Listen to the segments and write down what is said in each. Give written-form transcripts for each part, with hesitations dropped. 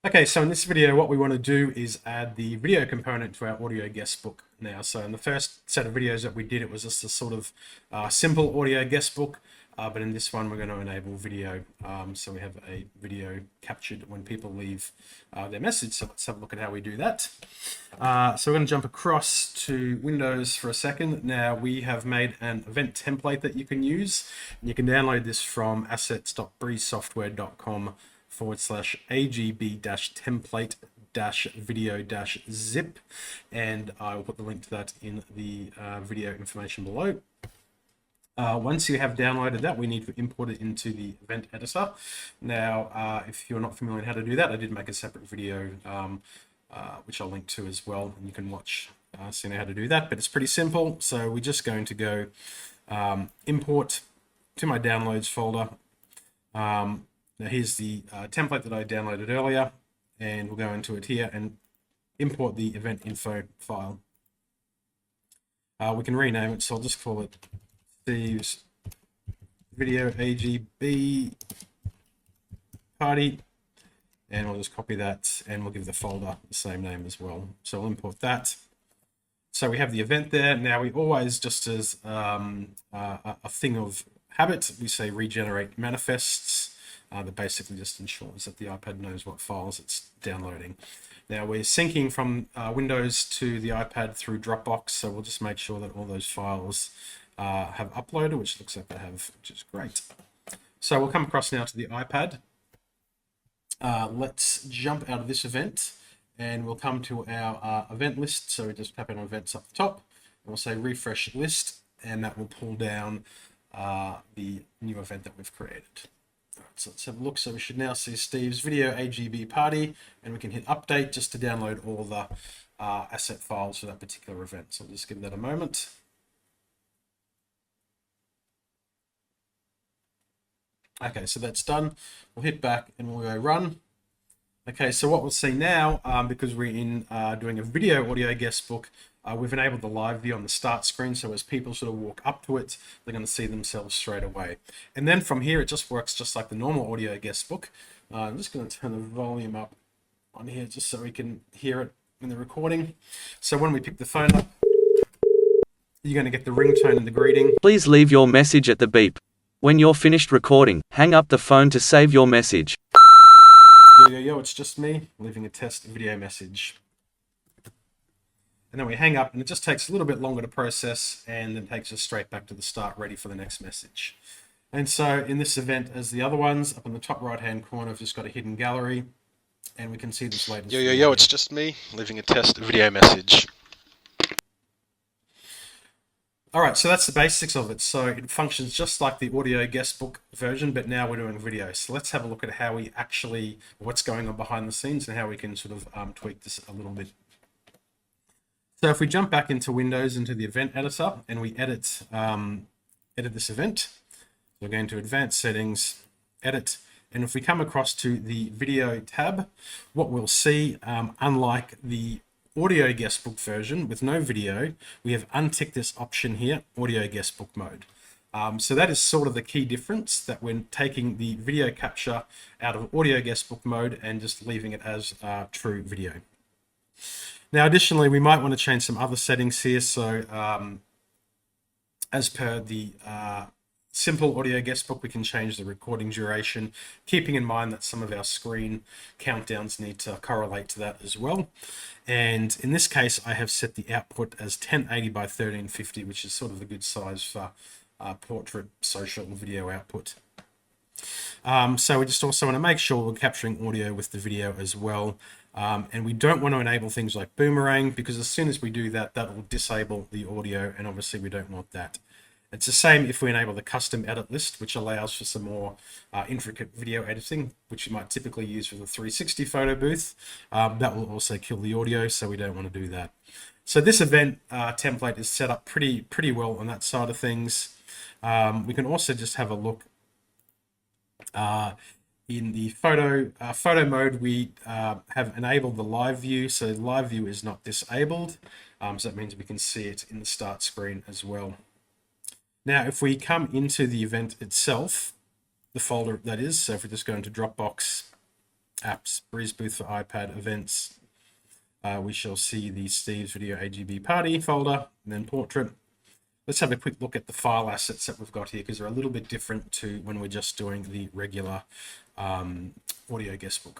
Okay, so in this video, what we want to do is add the video component to our audio guest book now. So in the first set of videos that we did, it was just a sort of simple audio guest book, but in this one, we're going to enable video. So we have a video captured when people leave their message. So let's have a look at how we do that. So we're going to jump across to Windows for a second. Now we have made an event template that you can use. And you can download this from assets.breezesoftware.com/agb-template-video-zip, and I will put the link to that in the video information below. Once you have downloaded that, we need to import it into the event editor. Now, if you're not familiar with how to do that, I did make a separate video which I'll link to as well, and you can watch seeing how to do that, but it's pretty simple. So we're just going to go import to my downloads folder. Now here's the template that I downloaded earlier, and we'll go into it here and import the event info file. We can rename it, so I'll just call it Steve's Video AGB Party, and we'll just copy that, and we'll give the folder the same name as well. So we'll import that. So we have the event there. Now we always, just as a thing of habit, we say regenerate manifests. That basically just ensures that the iPad knows what files it's downloading. Now we're syncing from Windows to the iPad through Dropbox, so we'll just make sure that all those files have uploaded, which looks like they have, which is great. So we'll come across now to the iPad. Let's jump out of this event, and we'll come to our event list. So we just tap in events up the top, and we'll say refresh list, and that will pull down the new event that we've created. All right, so let's have a look. So we should now see Steve's Video AGB Party, and we can hit update just to download all the asset files for that particular event. So we'll just give that a moment. Okay, so that's done. We'll hit back and we'll go run. Okay, so what we'll see now, because we're in doing a video audio guest book, we've enabled the live view on the start screen. So as people sort of walk up to it, they're going to see themselves straight away. And then from here, it just works just like the normal audio guest book. I'm just going to turn the volume up on here just so we can hear it in the recording. So when we pick the phone up, you're going to get the ringtone and the greeting. Please leave your message at the beep. When you're finished recording, hang up the phone to save your message. Yo, it's just me leaving a test video message. And then we hang up, and it just takes a little bit longer to process, and then takes us straight back to the start, ready for the next message. And so in this event, as the other ones, up in the top right-hand corner, I've just got a hidden gallery, and we can see this latest. Yo, it's just me leaving a test video message. All right, so that's the basics of it. So it functions just like the audio guest book version, but now we're doing video. So let's have a look at how we actually, what's going on behind the scenes and how we can sort of tweak this a little bit. So if we jump back into Windows, into the event editor, and we edit this event, we're going to Advanced Settings, Edit, and if we come across to the Video tab, what we'll see, unlike the audio guest book version with no video, we have unticked this option here, audio guest book mode. So that is sort of the key difference, that we're taking the video capture out of audio guest book mode and just leaving it as true video. Now, additionally, we might want to change some other settings here. So as per the simple audio guest book, we can change the recording duration, keeping in mind that some of our screen countdowns need to correlate to that as well. And in this case, I have set the output as 1080 by 1350, which is sort of a good size for portrait social video output. So we just also want to make sure we're capturing audio with the video as well. And we don't want to enable things like boomerang, because as soon as we do that, that will disable the audio, and obviously we don't want that. It's the same if we enable the custom edit list, which allows for some more intricate video editing, which you might typically use with a 360 photo booth. That will also kill the audio, so we don't want to do that. So this event template is set up pretty well on that side of things. We can also just have a look in the photo mode. We have enabled the live view, so live view is not disabled. So that means we can see it in the start screen as well. Now, if we come into the event itself, the folder that is, so if we just go into Dropbox apps, Breeze Booth for iPad, events. We shall see the Steve's Video AGB Party folder, and then portrait. Let's have a quick look at the file assets that we've got here, because they're a little bit different to when we're just doing the regular audio guestbook.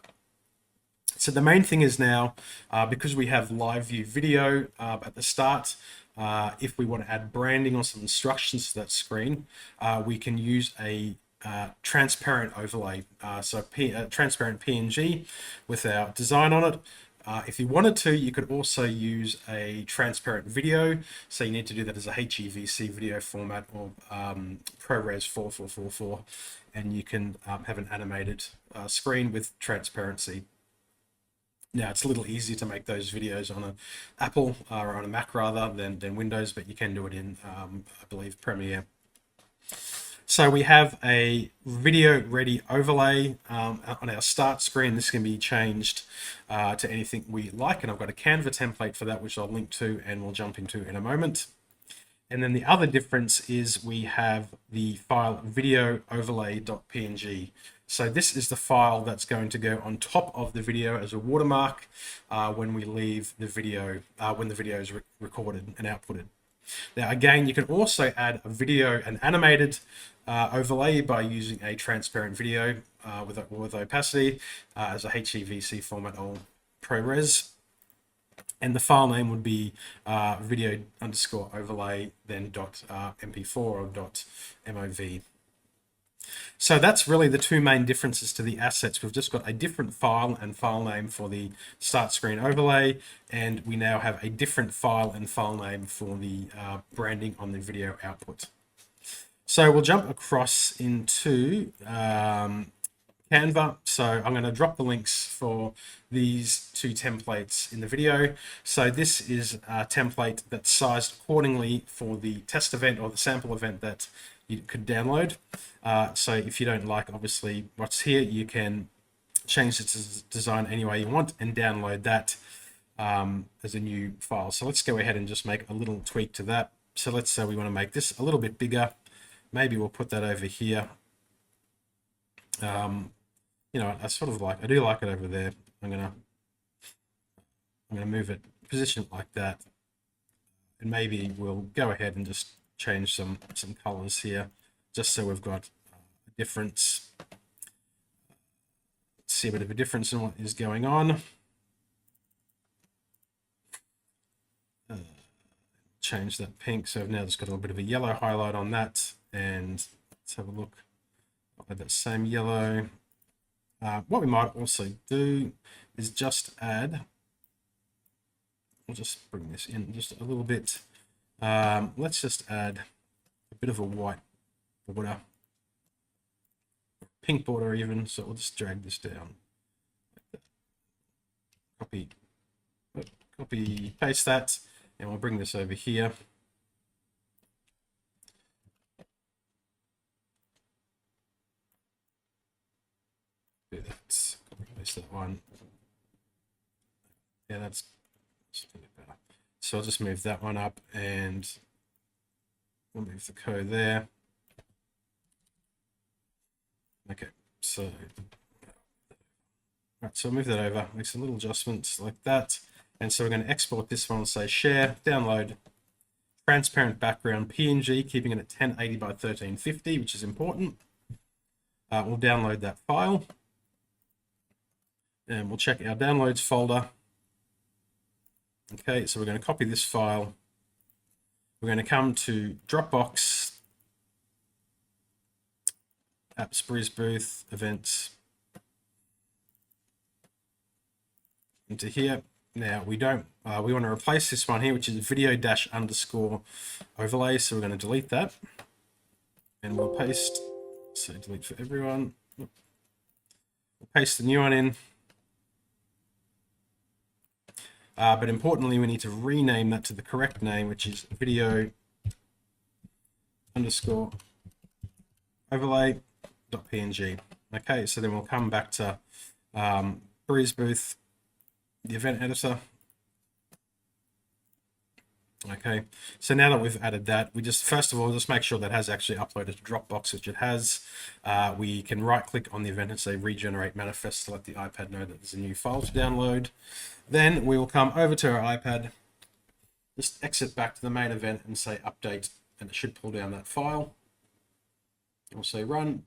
So the main thing is now, because we have live view video at the start, if we want to add branding or some instructions to that screen, we can use a transparent overlay, transparent PNG with our design on it. If you wanted to, you could also use a transparent video. So you need to do that as a HEVC video format or ProRes 4444, and you can have an animated screen with transparency. Now, it's a little easier to make those videos on an Apple or on a Mac rather than Windows, but you can do it in, I believe, Premiere. So we have a video ready overlay on our start screen. This can be changed to anything we like, and I've got a Canva template for that, which I'll link to and we'll jump into in a moment. And then the other difference is we have the file video overlay.png. So this is the file that's going to go on top of the video as a watermark when we leave the video, when the video is recorded and outputted. Now, again, you can also add a video, an animated overlay by using a transparent video with opacity as a HEVC format or ProRes. And the file name would be video underscore overlay, then .mp4 or .mov. So that's really the two main differences to the assets. We've just got a different file and file name for the start screen overlay, and we now have a different file and file name for the branding on the video output. So we'll jump across into Canva. So I'm going to drop the links for these two templates in the video. So this is a template that's sized accordingly for the test event or the sample event that you could download. So if you don't like, obviously, what's here, you can change its design any way you want and download that as a new file. So let's go ahead and just make a little tweak to that. So let's say we want to make this a little bit bigger. Maybe we'll put that over here. You know, I do like it over there. I'm gonna move it, position it like that, and maybe we'll go ahead and just change some colors here, just so we've got a difference. See a bit of a difference in what is going on. Change that pink, so I've now just got a little bit of a yellow highlight on that, and let's have a look at that same yellow. What we might also do is just add, we'll just bring this in just a little bit. Let's just add a bit of a white border, pink border even, so we'll just drag this down. Copy, paste that, and we'll bring this over here. Do that. Copy paste that one. Yeah, that's better. So I'll just move that one up and we'll move the code there. Okay, so right, so I'll move that over, make some little adjustments like that. And so we're going to export this one, say share, download, transparent background PNG, keeping it at 1080 by 1350, which is important. We'll download that file. And we'll check our downloads folder. Okay, so we're going to copy this file. We're going to come to Dropbox, Apps, Breeze Booth, Events, into here. Now we don't, we want to replace this one here, which is video-_overlay. So we're going to delete that and we'll paste, so delete for everyone. We'll paste the new one in. But importantly, we need to rename that to the correct name, which is video_overlay.png. Okay, so then we'll come back to Breeze Booth, the event editor. Okay, so now that we've added that, we just first of all just make sure that has actually uploaded to Dropbox, which it has. We can right click on the event and say regenerate manifest to let the iPad know that there's a new file to download. Then we will come over to our iPad, just exit back to the main event and say update, and it should pull down that file. We'll say run.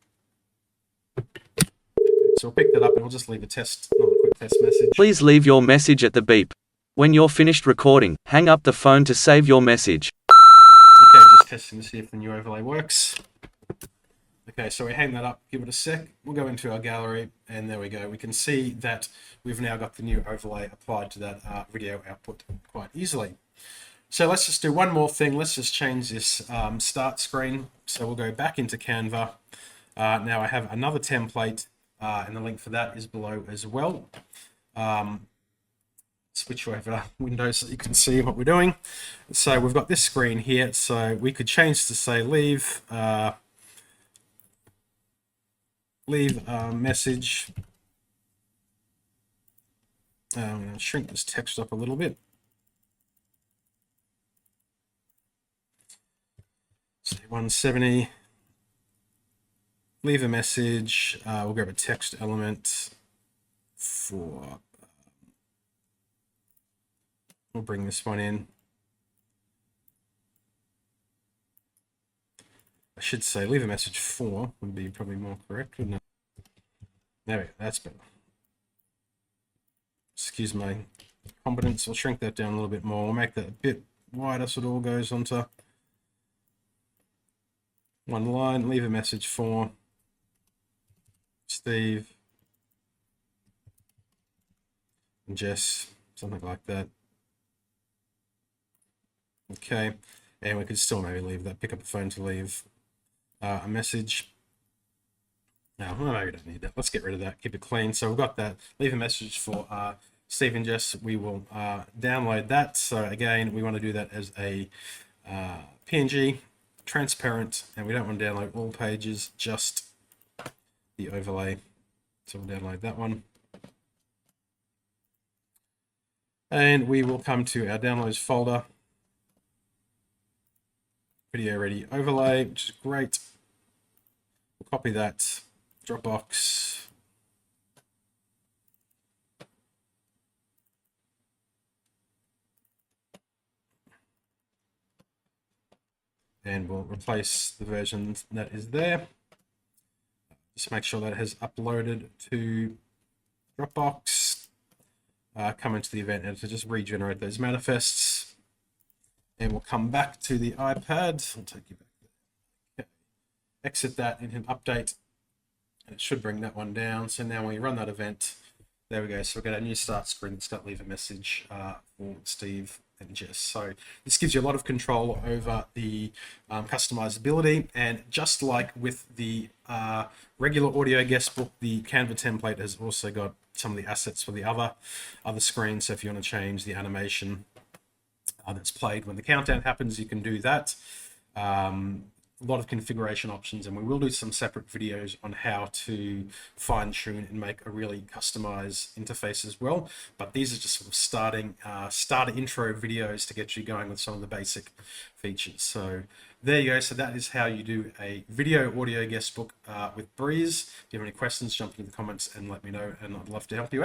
So we'll pick that up and we'll just leave a test, another quick test message. Please leave your message at the beep. When you're finished recording, hang up the phone to save your message. Okay, just testing to see if the new overlay works. Okay, so we hang that up, give it a sec. We'll go into our gallery, and there we go. We can see that we've now got the new overlay applied to that video output quite easily. So let's just do one more thing. Let's just change this start screen. So we'll go back into Canva. Now I have another template, and the link for that is below as well. Switch over Windows so you can see what we're doing. So we've got this screen here. So we could change to say leave a message. I'm going to shrink this text up a little bit. Say 170. Leave a message. We'll grab a text element for. We'll bring this one in. I should say leave a message for would be probably more correct, wouldn't it? There we go, that's better. Excuse my competence. We'll shrink that down a little bit more. We'll make that a bit wider so it all goes onto one line. Leave a message for Steve and Jess, something like that. Okay, and we could still maybe leave that, pick up a phone to leave a message. No, maybe we don't need that. Let's get rid of that, keep it clean. So we've got that, leave a message for Steve and Jess. We will download that. So again, we want to do that as a PNG, transparent, and we don't want to download all pages, just the overlay. So we'll download that one. And we will come to our downloads folder. Video ready overlay, which is great. We'll copy that, Dropbox. And we'll replace the version that is there. Just make sure that it has uploaded to Dropbox. Come into the event editor, just regenerate those manifests. And we'll come back to the iPad. I'll take you back there. Okay. Exit that and hit update. And it should bring that one down. So now when we run that event, there we go. So we've got a new start screen that's got leave a message for Steve and Jess. So this gives you a lot of control over the customizability. And just like with the regular audio guestbook, the Canva template has also got some of the assets for the other screens. So if you want to change the animation that's played when the countdown happens, you can do that. A lot of configuration options, and we will do some separate videos on how to fine tune and make a really customized interface as well. But these are just sort of starter intro videos to get you going with some of the basic features. So there you go. So that is how you do a video audio guestbook with Breeze. If you have any questions, jump into the comments and let me know, and I'd love to help you out.